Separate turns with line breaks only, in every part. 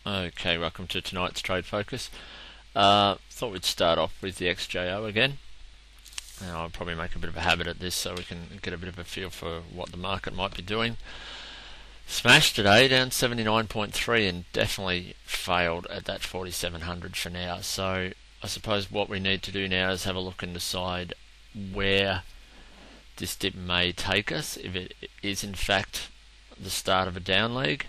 Okay, welcome to tonight's Trade Focus. Thought we'd start off with the XJO again. Now, I'll probably make a bit of a habit at this so we can get a bit of a feel for what the market might be doing. Smashed today, down 79.3, and definitely failed at that 4700 for now. So I suppose what we need to do now is have a look and decide where this dip may take us, if it is in fact the start of a down leg.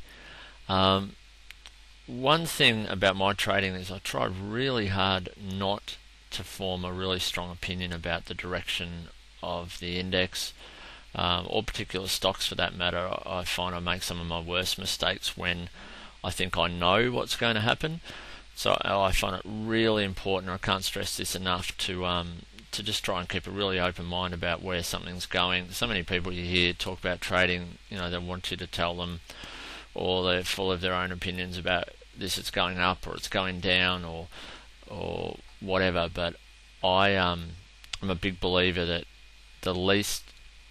One thing about my trading is I try really hard not to form a really strong opinion about the direction of the index or particular stocks for that matter. I find I make some of my worst mistakes when I think I know what's going to happen. So I find it really important, I can't stress this enough, to just try and keep a really open mind about where something's going. So many people you hear talk about trading, they want you to tell them, or they're full of their own opinions about this, it's going up or it's going down or whatever. But I'm a big believer that the least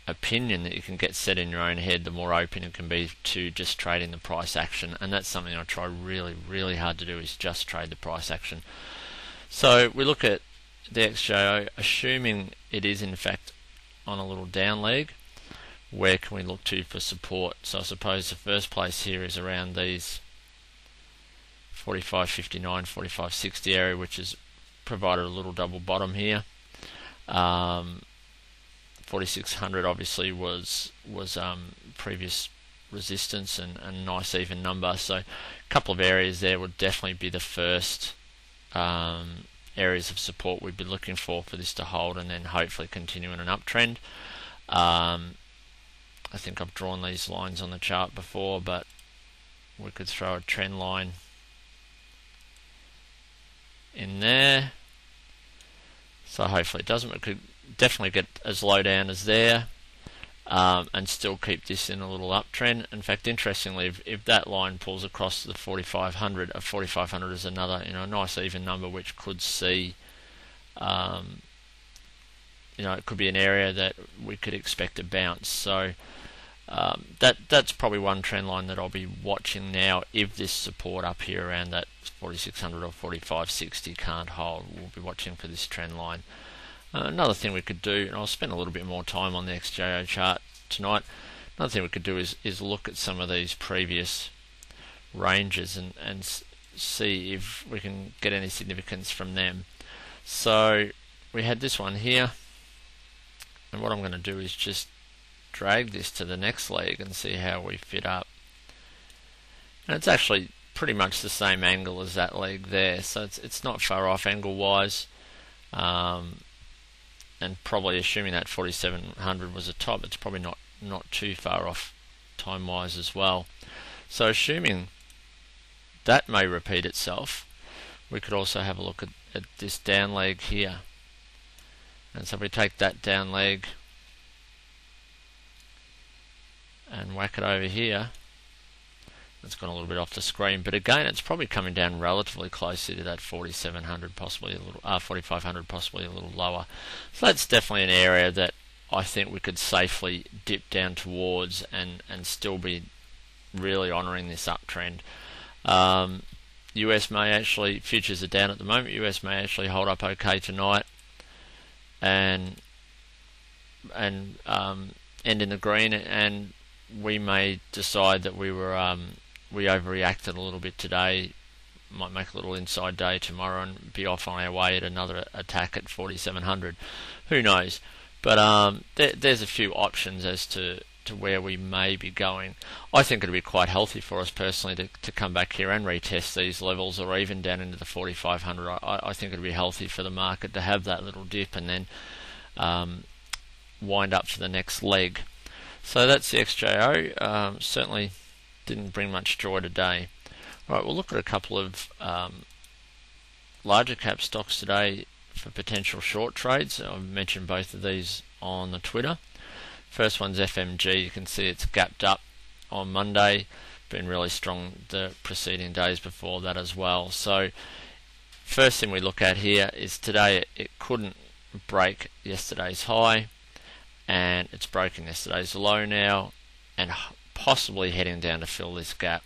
opinion that you can get set in your own head, the more open it can be to just trading the price action. And that's something I try really, really hard to do, is just trade the price action. So we look at the XJO, assuming it is in fact on a little down leg. Where can we look to for support? So I suppose the first place here is around these 45.59, 45.60 area, which has provided a little double bottom here. 4600 obviously was previous resistance and a nice even number. So a couple of areas there would definitely be the first areas of support we'd be looking for this to hold and then hopefully continue in an uptrend. I think I've drawn these lines on the chart before, but we could throw a trend line in there. So hopefully it doesn't. We could definitely get as low down as there and still keep this in a little uptrend. In fact, interestingly, if that line pulls across the 4500, 4500 is another a nice even number which could see it could be an area that we could expect a bounce. So that's probably one trend line that I'll be watching now. If this support up here around that 4600 or 4560 can't hold, we'll be watching for this trend line. Another thing we could do, and I'll spend a little bit more time on the XJO chart tonight, another thing we could do is look at some of these previous ranges and see if we can get any significance from them. So we had this one here, and what I'm going to do is just drag this to the next leg and see how we fit up. And it's actually pretty much the same angle as that leg there, so it's not far off angle wise, and probably assuming that 4700 was a top, it's probably not too far off time wise as well. So assuming that may repeat itself, we could also have a look at this down leg here. And so if we take that down leg and whack it over here, it's gone a little bit off the screen, but again it's probably coming down relatively closely to that 4700, possibly a little 4500, possibly a little lower. So that's definitely an area that I think we could safely dip down towards and still be really honouring this uptrend. US may actually, futures are down at the moment, US may actually hold up okay tonight and end in the green, and we may decide that we overreacted a little bit today, might make a little inside day tomorrow and be off on our way at another attack at 4700. Who knows? But there's a few options as to where we may be going. I think it'll be quite healthy for us personally to come back here and retest these levels, or even down into the 4500. I think it'll be healthy for the market to have that little dip and then wind up for the next leg. So that's the XJO. Certainly didn't bring much joy today. Alright, we'll look at a couple of larger cap stocks today for potential short trades. I've mentioned both of these on the Twitter. First one's FMG. You can see it's gapped up on Monday, been really strong the preceding days before that as well. So first thing we look at here is today it couldn't break yesterday's high, and it's broken yesterday's low now and possibly heading down to fill this gap.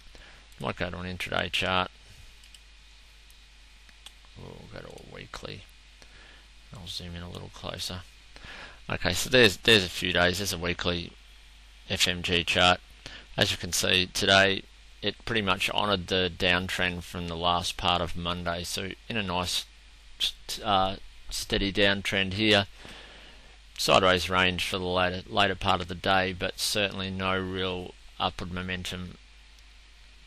Might go to an intraday chart. weekly. I'll zoom in a little closer. Okay, so there's a few days. There's a weekly FMG chart. As you can see today, it pretty much honoured the downtrend from the last part of Monday. So in a nice steady downtrend here. Sideways range for the later part of the day, but certainly no real upward momentum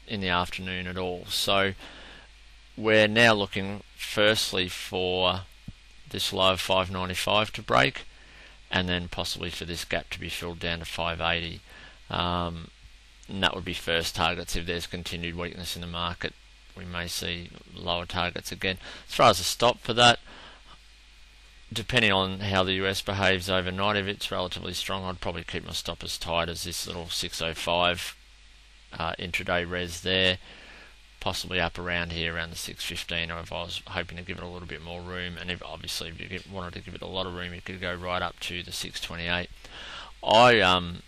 in the afternoon at all. So we're now looking firstly for this low of 595 to break, and then possibly for this gap to be filled down to 580. And that would be first targets. If there's continued weakness in the market, we may see lower targets again. As far as a stop for that, depending on how the US behaves overnight, if it's relatively strong, I'd probably keep my stop as tight as this little 605 intraday res there, possibly up around here around the 615, or if I was hoping to give it a little bit more room, and if you wanted to give it a lot of room, you could go right up to the 628. I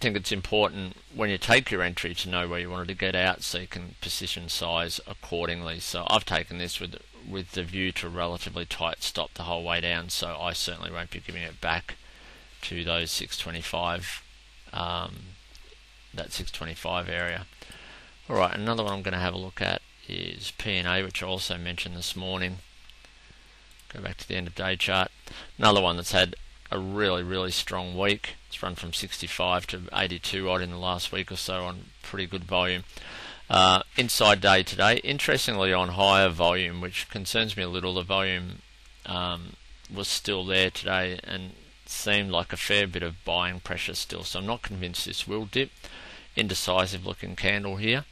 think it's important when you take your entry to know where you wanted to get out, so you can position size accordingly. So I've taken this with the view to relatively tight stop the whole way down, so I certainly won't be giving it back to those 625, that 625 area. Alright, another one I'm going to have a look at is P&A, which I also mentioned this morning. Go back to the end of day chart. Another one that's had a really strong week. It's run from 65 to 82 odd in the last week or so on pretty good volume. Inside day today, interestingly on higher volume, which concerns me a little. The volume was still there today and seemed like a fair bit of buying pressure still, so I'm not convinced this will dip. Indecisive looking candle here.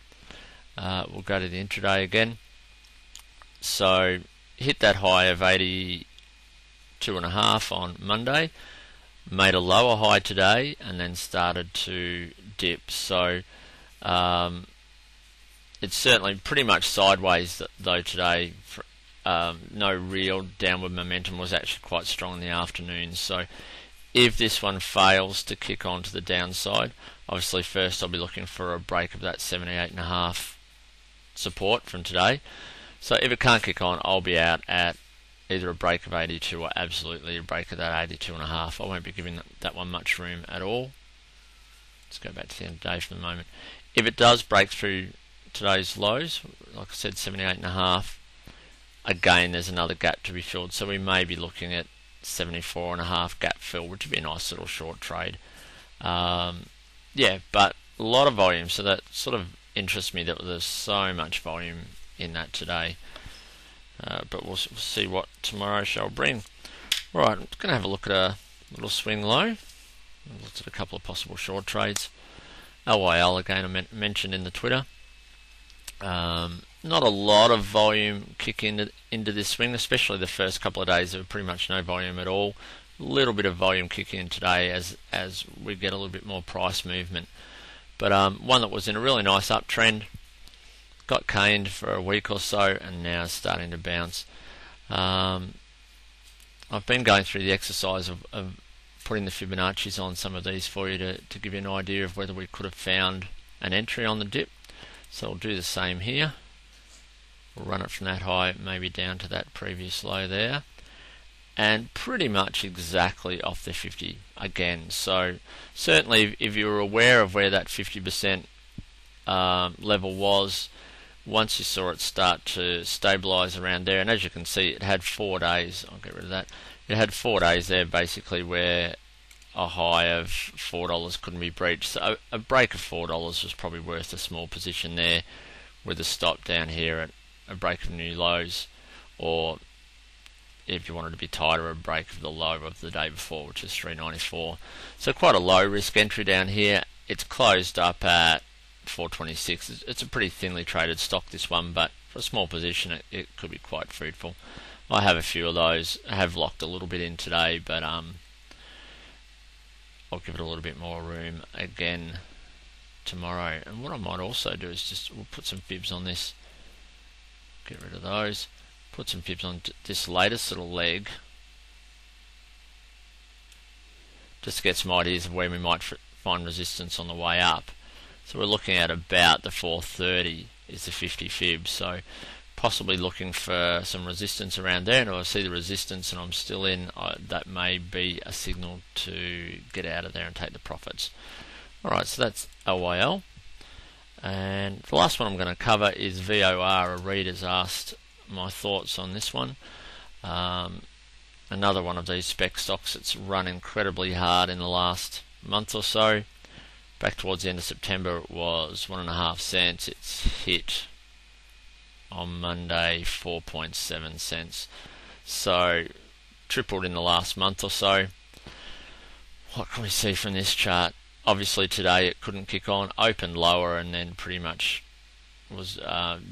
We'll go to the intraday again. So hit that high of 82.5 on Monday, made a lower high today, and then started to dip. So it's certainly pretty much sideways though today. No real downward momentum, was actually quite strong in the afternoon. So if this one fails to kick on to the downside, obviously first I'll be looking for a break of that 78.5 support from today. So if it can't kick on, I'll be out at either a break of 82 or absolutely a break of that 82.5. I won't be giving that one much room at all. Let's go back to the end of the day for the moment. If it does break through today's lows, like I said, 78.5, again there's another gap to be filled, so we may be looking at 74.5 gap fill, which would be a nice little short trade. Yeah, but a lot of volume, so that sort of interests me that there's so much volume in that today. But we'll see what tomorrow shall bring. Right, I'm going to have a look at a little swing low. I looked at a couple of possible short trades. LYL again, I mentioned in the Twitter. Not a lot of volume kick into this swing, especially the first couple of days. There were pretty much no volume at all. A little bit of volume kick in today as we get a little bit more price movement. But one that was in a really nice uptrend, got caned for a week or so, and now is starting to bounce. I've been going through the exercise of putting the Fibonacci's on some of these for you to give you an idea of whether we could have found an entry on the dip. So we'll do the same here. We'll run it from that high maybe down to that previous low there, and pretty much exactly off the 50 again. So certainly if you were aware of where that 50% level was, once you saw it start to stabilize around there, and as you can see it had 4 days, I'll get rid of that, it had 4 days there basically where a high of $4 couldn't be breached. So a break of $4 was probably worth a small position there, with a stop down here at a break of new lows, or if you wanted to be tighter, a break of the low of the day before, which is 394. So quite a low risk entry down here. It's closed up at 426. It's a pretty thinly traded stock, this one, but for a small position it could be quite fruitful. I have a few of those. I have locked a little bit in today, but I'll give it a little bit more room again tomorrow. And what I might also do is we'll put some fibs on this, get rid of those, put some fibs on this latest little leg, just to get some ideas of where we might find resistance on the way up. So we're looking at about the 430 is the 50 fib, so possibly looking for some resistance around there, and if I see the resistance and I'm still in, that may be a signal to get out of there and take the profits. Alright, so that's LYL. And the last one I'm going to cover is VOR. A reader's asked my thoughts on this one. Another one of these spec stocks that's run incredibly hard in the last month or so. Back towards the end of September it was 1.5 cents. It's hit on Monday 4.7 cents. So tripled in the last month or so. What can we see from this chart? Obviously today it couldn't kick on, opened lower and then pretty much was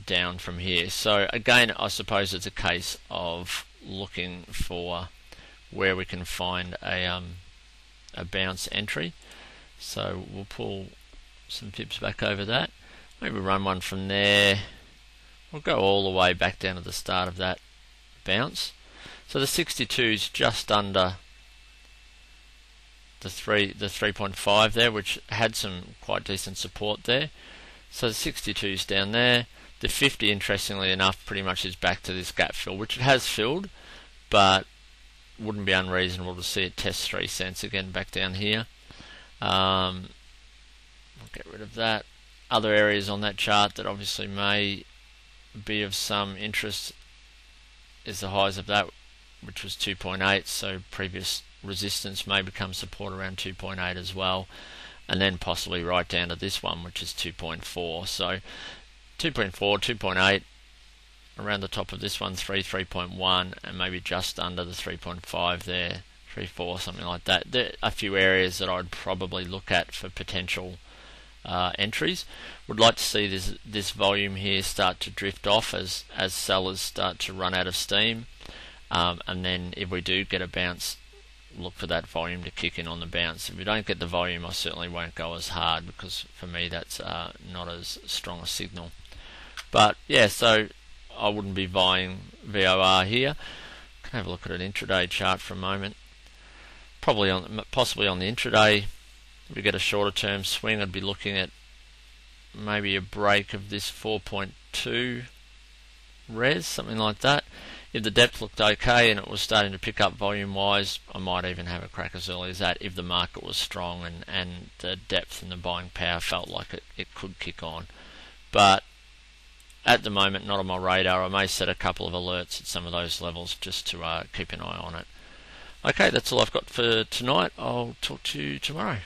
down from here. So again, I suppose it's a case of looking for where we can find a bounce entry. So we'll pull some pips back over that. Maybe run one from there. We'll go all the way back down to the start of that bounce. So the 62 is just under the 3.5 there, which had some quite decent support there. So the 62 is down there. The 50, interestingly enough, pretty much is back to this gap fill, which it has filled, but wouldn't be unreasonable to see it test 3 cents again back down here. I'll get rid of that. Other areas on that chart that obviously may be of some interest is the highs of that, which was 2.8, so previous resistance may become support around 2.8 as well, and then possibly right down to this one, which is 2.4. So 2.4, 2.8, around the top of this one, 3.1, and maybe just under the 3.5 there, 3.4, something like that. There are a few areas that I'd probably look at for potential entries. Would like to see this volume here start to drift off as sellers start to run out of steam, and then if we do get a bounce, look for that volume to kick in on the bounce. If we don't get the volume, I certainly won't go as hard, because for me that's not as strong a signal. But yeah, so I wouldn't be buying VOR here. Can have a look at an intraday chart for a moment. Possibly on the intraday, if we get a shorter term swing, I'd be looking at maybe a break of this 4.2 res, something like that. If the depth looked okay and it was starting to pick up volume wise, I might even have a crack as early as that if the market was strong and the depth and the buying power felt like it could kick on. But at the moment, not on my radar. I may set a couple of alerts at some of those levels just to keep an eye on it. Okay, that's all I've got for tonight. I'll talk to you tomorrow.